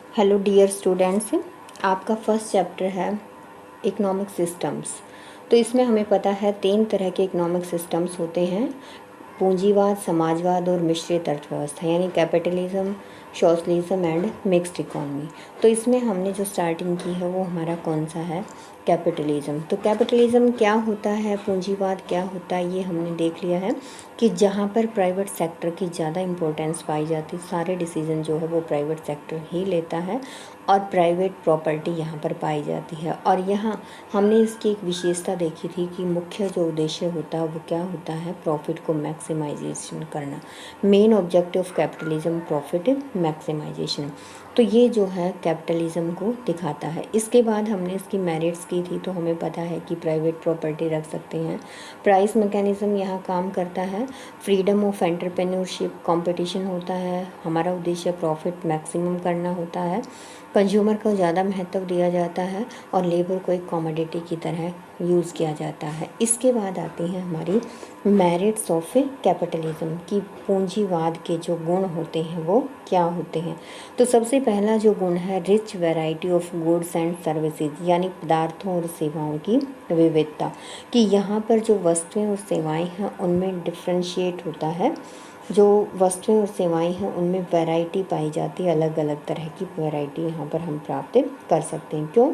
Hello dear students, आपका first chapter है economic systems. तो इसमें हमें पता है 3 तरह के इकोनॉमिक सिस्टम्स होते हैं, पूंजीवाद, समाजवाद और मिश्रित अर्थव्यवस्था, यानी capitalism, socialism and mixed economy. तो इसमें हमने जो स्टार्टिंग की है वो हमारा कौन सा है, कैपिटलिज्म। तो कैपिटलिज्म क्या होता है, पूंजीवाद क्या होता है, ये हमने देख लिया है कि जहाँ पर प्राइवेट सेक्टर की ज़्यादा इम्पोर्टेंस पाई जाती है, सारे डिसीजन जो है वो प्राइवेट सेक्टर ही लेता है और प्राइवेट प्रॉपर्टी यहाँ पर पाई जाती है। और यहाँ हमने इसकी एक विशेषता देखी थी कि मुख्य जो उद्देश्य होता है वो क्या होता है, प्रॉफिट को मैक्सिमाइजेशन करना। Main objective of capitalism profit maximization. तो ये जो है कैपिटलिज्म को दिखाता है। इसके बाद हमने इसकी मेरिट्स की थी, तो हमें पता है कि प्राइवेट प्रॉपर्टी रख सकते हैं, प्राइस मैकेनिज्म यहाँ काम करता है, फ्रीडम ऑफ एंटरप्रेन्योरशिप, कंपटीशन होता है, हमारा उद्देश्य प्रॉफिट मैक्सिमम करना होता है, कंज्यूमर को ज़्यादा महत्व दिया जाता है और लेबर को एक कमोडिटी की तरह यूज़ किया जाता है। इसके बाद आती हैं हमारी मेरिट्स ऑफ कैपिटलिज्म की पूंजीवाद के जो गुण होते हैं वो क्या होते हैं। तो सबसे पहला जो गुण है rich variety of goods and services, यानी पदार्थों और सेवाओं की विविधता, कि यहाँ पर जो वस्तुएं और सेवाएं हैं उनमें डिफ्रेंशिएट होता है। जो वस्तुएं और सेवाएं हैं उनमें वैरायटी पाई जाती है, अलग अलग तरह की वैरायटी यहाँ पर हम प्राप्त कर सकते हैं। क्यों?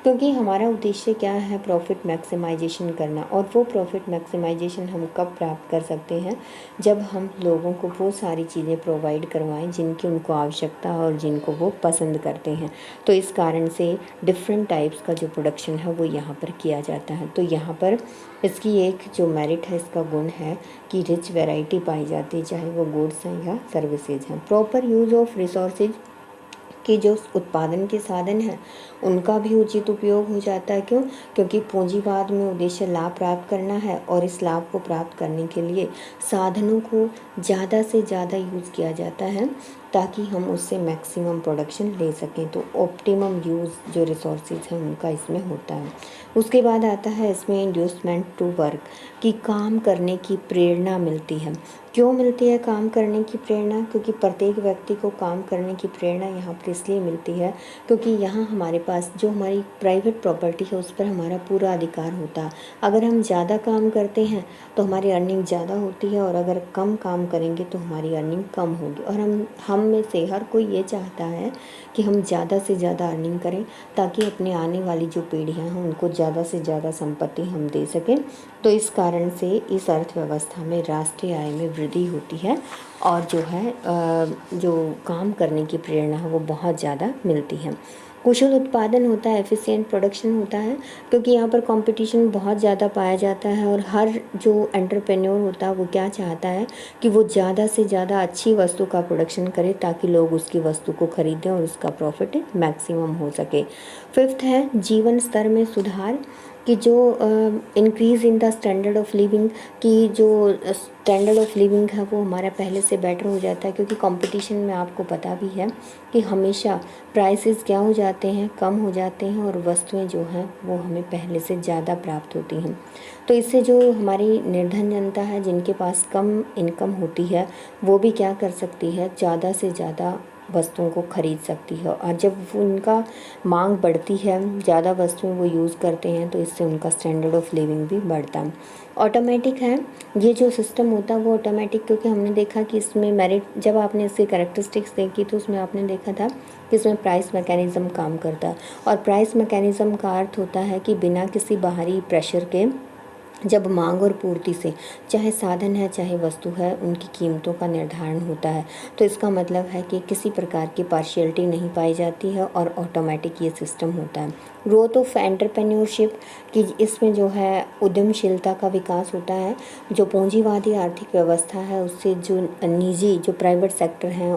क्योंकि हमारा उद्देश्य क्या है, प्रॉफिट मैक्सिमाइजेशन करना। और वो प्रॉफिट मैक्सिमाइजेशन हम कब प्राप्त कर सकते हैं, जब हम लोगों को वो सारी चीज़ें प्रोवाइड करवाएं जिनकी उनको आवश्यकता और जिनको वो पसंद करते हैं। तो इस कारण से डिफरेंट टाइप्स का जो प्रोडक्शन है वो यहाँ पर किया जाता है। तो यहाँ पर इसकी एक जो मेरिट है, इसका गुण है कि रिच वैरायटी पाई जाती है, चाहे वो गुड्स हैं या सर्विसेज हैं। प्रॉपर यूज़ ऑफ रिसोर्सेज, कि जो उत्पादन के साधन हैं उनका भी उचित उपयोग हो जाता है। क्यों? क्योंकि पूंजीवाद में उद्देश्य लाभ प्राप्त करना है और इस लाभ को प्राप्त करने के लिए साधनों को ज़्यादा से ज़्यादा यूज़ किया जाता है ताकि हम उससे मैक्सिमम प्रोडक्शन ले सकें। तो ऑप्टिमम यूज़ जो रिसोर्सेज हैं उनका इसमें होता है। उसके बाद आता है इसमें इंड्यूसमेंट टू वर्क, कि काम करने की प्रेरणा मिलती है। क्यों मिलती है काम करने की प्रेरणा? क्योंकि प्रत्येक व्यक्ति को काम करने की प्रेरणा यहाँ पर इसलिए मिलती है क्योंकि यहाँ हमारे पास जो हमारी प्राइवेट प्रॉपर्टी है उस पर हमारा पूरा अधिकार होता है। अगर हम ज़्यादा काम करते हैं तो हमारी अर्निंग ज़्यादा होती है और अगर कम काम करेंगे तो हमारी अर्निंग कम होगी। और हम में से हर कोई ये चाहता है कि हम ज़्यादा से ज़्यादा अर्निंग करें ताकि अपने आने वाली जो पीढ़ियाँ हैं उनको ज़्यादा से ज़्यादा संपत्ति हम दे सकें। तो इस कारण से इस अर्थव्यवस्था में राष्ट्रीय आय में वृद्धि होती है और जो है जो काम करने की प्रेरणा है वो बहुत ज़्यादा मिलती है। कुशल उत्पादन होता है, एफिशिएंट प्रोडक्शन होता है, क्योंकि यहाँ पर कंपटीशन बहुत ज़्यादा पाया जाता है और हर जो एंटरप्रेन्योर होता है वो क्या चाहता है कि वो ज़्यादा से ज़्यादा अच्छी वस्तु का प्रोडक्शन करे ताकि लोग उसकी वस्तु को खरीदें और उसका प्रॉफिट मैक्सिमम हो सके। फिफ्थ है जीवन स्तर में सुधार, कि जो increase in the standard of living, कि जो स्टैंडर्ड ऑफ लिविंग है वो हमारा पहले से बेटर हो जाता है। क्योंकि कंपटीशन में आपको पता भी है कि हमेशा प्राइसेस क्या हो जाते हैं, कम हो जाते हैं और वस्तुएं जो हैं वो हमें पहले से ज़्यादा प्राप्त होती हैं। तो इससे जो हमारी निर्धन जनता है जिनके पास कम इनकम होती है वो भी क्या कर सकती है, ज़्यादा से ज़्यादा वस्तुओं को खरीद सकती है। और जब उनका मांग बढ़ती है, ज़्यादा वस्तुएं वो यूज़ करते हैं तो इससे उनका स्टैंडर्ड ऑफ लिविंग भी बढ़ता है। ऑटोमेटिक है ये जो सिस्टम होता है वो ऑटोमेटिक, क्योंकि हमने देखा कि इसमें मेरिट, जब आपने इसकी कैरेक्टरिस्टिक्स देखी तो उसमें आपने देखा था कि इसमें प्राइस मैकेनिज़्म काम करता है। और प्राइस मैकेनिज़्म का अर्थ होता है कि बिना किसी बाहरी प्रेशर के जब मांग और पूर्ति से, चाहे साधन है चाहे वस्तु है, उनकी कीमतों का निर्धारण होता है। तो इसका मतलब है कि किसी प्रकार की पार्शियलिटी नहीं पाई जाती है और ऑटोमेटिक ये सिस्टम होता है। ग्रोथ ऑफ एंटरप्रेन्योरशिप, कि इसमें जो है उद्यमशीलता का विकास होता है। जो पूंजीवादी आर्थिक व्यवस्था है उससे जो निजी, जो प्राइवेट सेक्टर हैं,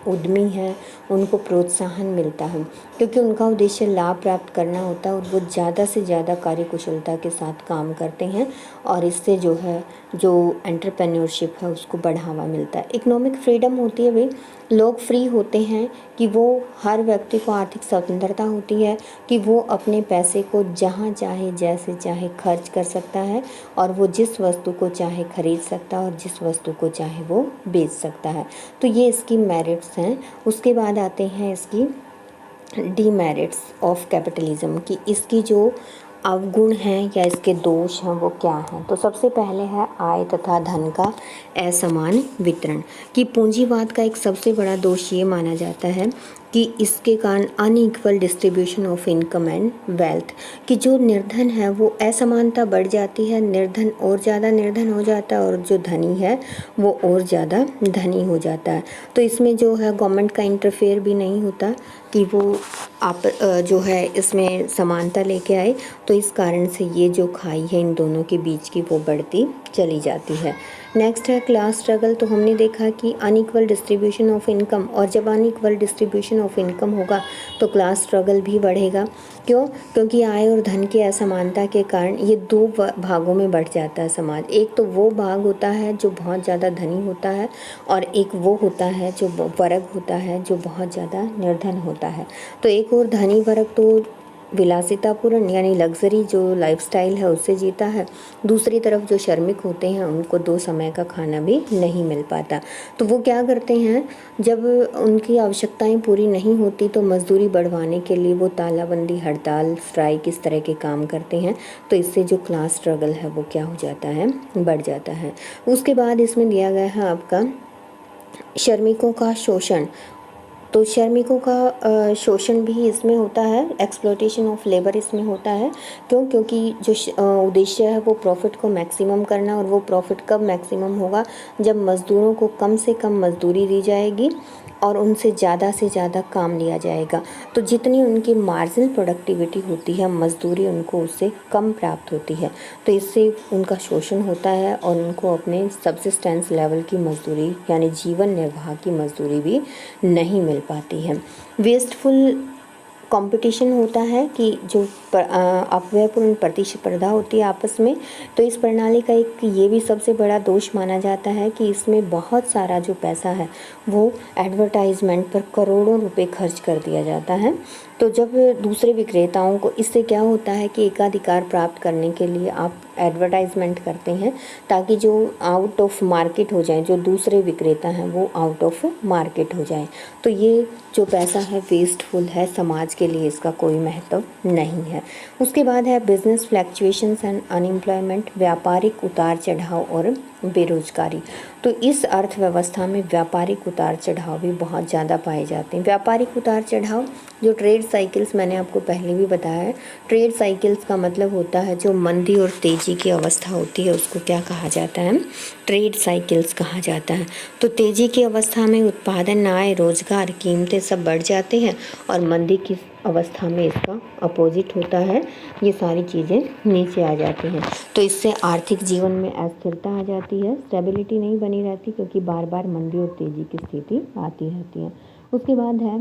उद्यमी हैं, उनको प्रोत्साहन मिलता है क्योंकि उनका उद्देश्य लाभ प्राप्त करना होता है और वो ज़्यादा से ज़्यादा कार्यकुशलता के साथ काम करते हैं और इससे जो है जो एंटरप्रेन्योरशिप है उसको बढ़ावा मिलता है। इकोनॉमिक फ्रीडम होती है, भाई लोग फ्री होते हैं कि वो, हर व्यक्ति को आर्थिक स्वतंत्रता होती है कि वो अपने पैसे को जहाँ चाहे जैसे चाहे खर्च कर सकता है और वो जिस वस्तु को चाहे खरीद सकता है और जिस वस्तु को चाहे वो बेच सकता है। तो ये इसकी मेरिट्स हैं। उसके बाद आते हैं इसकी डीमेरिट्स ऑफ कैपिटलिज्म, कि इसकी जो अवगुण हैं या इसके दोष हैं वो क्या हैं। तो सबसे पहले है आय तथा धन का असमान वितरण, कि पूंजीवाद का एक सबसे बड़ा दोष ये माना जाता है कि इसके कारण unequal distribution of income and wealth, कि जो निर्धन है वो असमानता बढ़ जाती है, निर्धन और ज़्यादा निर्धन हो जाता है और जो धनी है वो और ज़्यादा धनी हो जाता है। तो इसमें जो है गवर्नमेंट का इंटरफेयर भी नहीं होता कि वो आप जो है इसमें समानता लेके आए। तो इस कारण से ये जो खाई है इन दोनों के बीच की वो बढ़ती चली जाती है। नेक्स्ट है क्लास स्ट्रगल। तो हमने देखा कि अनइक्वल डिस्ट्रीब्यूशन ऑफ इनकम, और जब अनइक्वल डिस्ट्रीब्यूशन ऑफ इनकम होगा तो क्लास स्ट्रगल भी बढ़ेगा। क्यों? क्योंकि आय और धन की असमानता के कारण ये दो भागों में बढ़ जाता है समाज। एक तो वो भाग होता है जो बहुत ज़्यादा धनी होता है, और एक वो होता है जो वर्ग होता है जो बहुत ज़्यादा निर्धन होता है। तो एक और धनी वर्ग तो विलासितापूर्ण यानी लग्जरी जो लाइफस्टाइल है उससे जीता है, दूसरी तरफ जो श्रमिक होते हैं उनको 2 समय का खाना भी नहीं मिल पाता। तो वो क्या करते हैं, जब उनकी आवश्यकताएं पूरी नहीं होती तो मजदूरी बढ़वाने के लिए वो तालाबंदी, हड़ताल, स्ट्राइक इस तरह के काम करते हैं। तो इससे जो क्लास स्ट्रगल है वो क्या हो जाता है, बढ़ जाता है। उसके बाद इसमें दिया गया है आपका श्रमिकों का शोषण। तो श्रमिकों का शोषण भी इसमें होता है, एक्सप्लॉयटेशन ऑफ लेबर इसमें होता है। क्यों? क्योंकि जो उद्देश्य है वो प्रॉफिट को मैक्सिमम करना, और वो प्रॉफिट कब मैक्सिमम होगा, जब मज़दूरों को कम से कम मजदूरी दी जाएगी और उनसे ज़्यादा काम लिया जाएगा। तो जितनी उनकी मार्जिनल प्रोडक्टिविटी होती है, मजदूरी उनको उससे कम प्राप्त होती है। तो इससे उनका शोषण होता है और उनको अपने सबसिस्टेंस लेवल की मजदूरी यानी जीवन निर्वाह की मजदूरी भी नहीं मिल पाती है। वेस्टफुल कंपटीशन होता है कि जो अपव्ययपूर्ण प्रतिस्पर्धा होती है आपस में। तो इस प्रणाली का एक ये भी सबसे बड़ा दोष माना जाता है कि इसमें बहुत सारा जो पैसा है वो एडवर्टाइजमेंट पर करोड़ों रुपए खर्च कर दिया जाता है। तो जब दूसरे विक्रेताओं को, इससे क्या होता है कि एकाधिकार प्राप्त करने के लिए आप एडवर्टाइजमेंट करते हैं ताकि जो आउट ऑफ मार्केट हो जाए, जो दूसरे विक्रेता हैं वो आउट ऑफ मार्केट हो जाए। तो ये जो पैसा है वेस्टफुल है, समाज के लिए इसका कोई महत्व नहीं है। उसके बाद है बिजनेस फ्लैक्चुएशंस एंड अनएम्प्लॉयमेंट, व्यापारिक उतार चढ़ाव और बेरोजगारी। तो इस अर्थव्यवस्था में व्यापारिक उतार चढ़ाव भी बहुत ज़्यादा पाए जाते हैं। व्यापारिक उतार चढ़ाव, जो ट्रेड साइकिल्स मैंने आपको पहले भी बताया है, ट्रेड साइकिल्स का मतलब होता है जो मंदी और तेज़ी की अवस्था होती है उसको क्या कहा जाता है, ट्रेड साइकिल्स कहा जाता है। तो तेज़ी की अवस्था में उत्पादन, आय, रोजगार, कीमतें सब बढ़ जाते हैं, और मंदी की अवस्था में इसका अपोजिट होता है, ये सारी चीज़ें नीचे आ जाती हैं। तो इससे आर्थिक जीवन में अस्थिरता आ जाती है, स्टेबिलिटी नहीं बनी रहती, क्योंकि बार बार मंदी और तेज़ी की स्थिति आती रहती है। उसके बाद है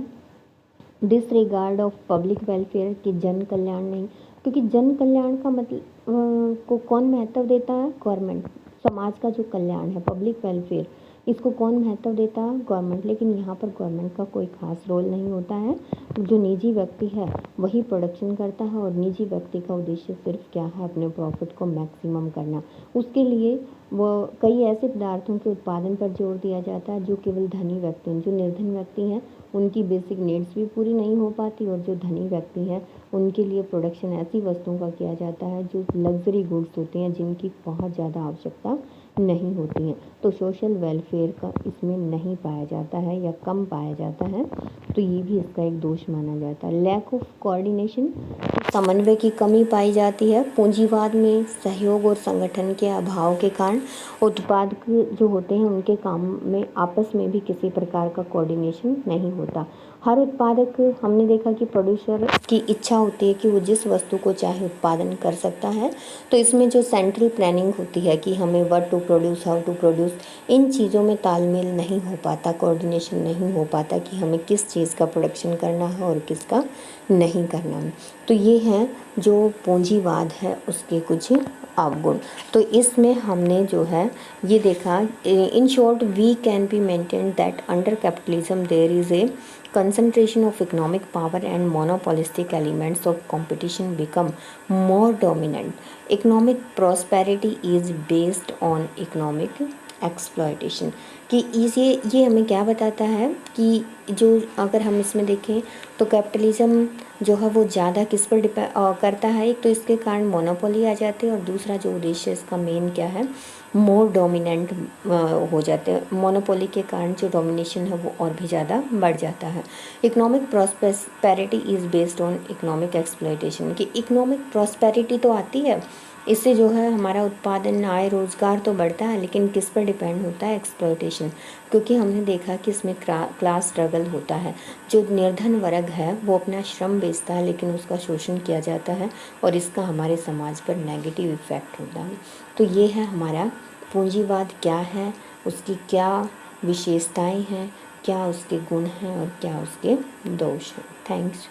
डिसरिगार्ड ऑफ पब्लिक वेलफेयर, कि जन कल्याण नहीं, क्योंकि जन कल्याण का मतलब को कौन महत्व देता है, गवर्नमेंट। समाज का जो कल्याण है, पब्लिक वेलफेयर, इसको कौन महत्व देता है, गवर्नमेंट। लेकिन यहाँ पर गवर्नमेंट का कोई खास रोल नहीं होता है। जो निजी व्यक्ति है वही प्रोडक्शन करता है, और निजी व्यक्ति का उद्देश्य सिर्फ क्या है, अपने प्रॉफिट को मैक्सिमम करना। उसके लिए वो कई ऐसे पदार्थों के उत्पादन पर जोर दिया जाता है जो केवल धनी व्यक्ति हैं, जो निर्धन व्यक्ति हैं उनकी बेसिक नीड्स भी पूरी नहीं हो पाती, और जो धनी व्यक्ति हैं उनके लिए प्रोडक्शन ऐसी वस्तुओं का किया जाता है जो लग्जरी गुड्स होते हैं, जिनकी बहुत ज़्यादा आवश्यकता नहीं होती हैं। तो सोशल वेलफेयर का इसमें नहीं पाया जाता है या कम पाया जाता है। तो ये भी इसका एक दोष माना जाता है। लैक ऑफ कोऑर्डिनेशन, समन्वय की कमी पाई जाती है। पूंजीवाद में सहयोग और संगठन के अभाव के कारण उत्पादक जो होते हैं उनके काम में आपस में भी किसी प्रकार का कोऑर्डिनेशन नहीं होता। हर उत्पादक, हमने देखा कि प्रोड्यूसर की इच्छा होती है कि वो जिस वस्तु को चाहे उत्पादन कर सकता है। तो इसमें जो सेंट्रल प्लानिंग होती है कि हमें what to produce, how to produce, इन चीज़ों में तालमेल नहीं हो पाता, कोऑर्डिनेशन नहीं हो पाता कि हमें किस चीज़ का प्रोडक्शन करना है और किसका नहीं करना। तो ये हैं जो पूंजीवाद है उसके कुछ अवगुण। तो इसमें हमने जो है ये देखा, in short we can be maintain that under capitalism there is a concentration of economic power and monopolistic elements of competition become more dominant. Economic prosperity is based on economic exploitation, कि ये हमें क्या बताता है कि जो अगर हम इसमें देखें तो कैपिटलिज्म जो है वो ज़्यादा किस पर डिपेंड करता है। एक तो इसके कारण मोनोपोली आ जाते हैं और दूसरा जो उद्देश्य इसका मेन क्या है, मोर डोमिनेंट हो जाते हैं। मोनोपोली के कारण जो डोमिनेशन है वो और भी ज़्यादा बढ़ जाता है। Economic prosperity is based on economic exploitation, कि इकोनॉमिक प्रॉस्पेरिटी तो आती है, इससे जो है हमारा उत्पादन, आय, रोज़गार तो बढ़ता है, लेकिन किस पर डिपेंड होता है, एक्सप्लॉयटेशन। क्योंकि हमने देखा कि इसमें क्लास स्ट्रगल होता है। जो निर्धन वर्ग है वो अपना श्रम बेचता है, लेकिन उसका शोषण किया जाता है और इसका हमारे समाज पर नेगेटिव इफ़ेक्ट होता है। तो ये है हमारा पूंजीवाद क्या है, उसकी क्या विशेषताएं हैं, क्या उसके गुण हैं और क्या उसके दोष हैं। थैंक्स।